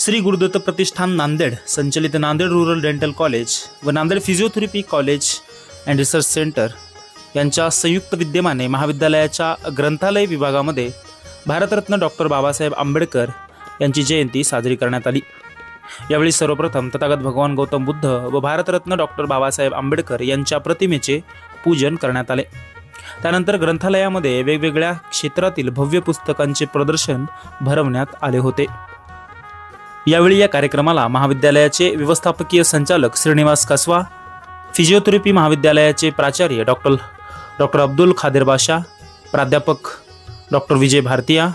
श्री गुरुदत्त प्रतिष्ठान नांदेड संचलित Nanded rural dental college व Nanded physiotherapy college and research centre यांच्या संयुक्त विद्यमाने महाविद्यालयाच्या ग्रंथालय विभागामध्ये भारतरत्न डॉक्टर बाबासाहेब आंबेडकर यांची जयंती साजरी करण्यात आली। यावेळी सर्वप्रथम तथागत भगवान गौतम बुद्ध व भारतरत्न डॉक्टर बाबासाहेब आंबेडकर यांच्या प्रतिमेचे पूजन करण्यात आले। त्यानंतर ग्रंथालयामध्ये वेगवेगळ्या क्षेत्रातील भव्य पुस्तकांचे प्रदर्शन भरवण्यात आले होते। यावेळी या कार्यक्रमाला महाविद्यालयाचे व्यवस्थापकीय संचालक श्रीनिवास कसवा, फिजिओथेरपी महाविद्यालयाचे प्राचार्य डॉक्टर अब्दुल खादर बाशा, प्राध्यापक डॉक्टर विजय भारतीया,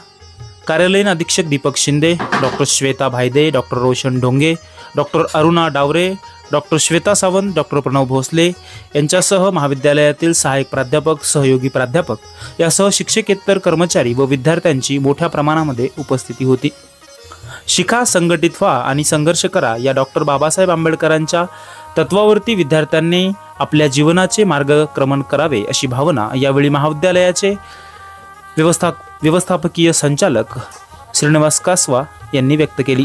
कार्यालयीन अधीक्षक Deepak Shinde, doctor Shweta Bhaide, doctor Roshan Dhonge, doctor Aruna Daware, doctor Shweta Sawant, doctor Pranav Bhosale यांच्यासह महाविद्यालयातील सहाय्यक प्राध्यापक, सहयोगी प्राध्यापक यासह शिक्षकेतर कर्मचारी व विद्यार्थ्यांची मोठ्या प्रमाणामध्ये उपस्थिती होती। शिका, संघटित व्हा आणि संघर्ष करा या डॉक्टर बाबासाहेब आंबेडकरांच्या तत्वावरती विद्यार्थ्यांनी आपल्या जीवनाचे मार्गक्रमण करावे अशी भावना यावेळी महाविद्यालयाचे व्यवस्थापकीय संचालक श्रीनिवास कसवा यांनी व्यक्त केली।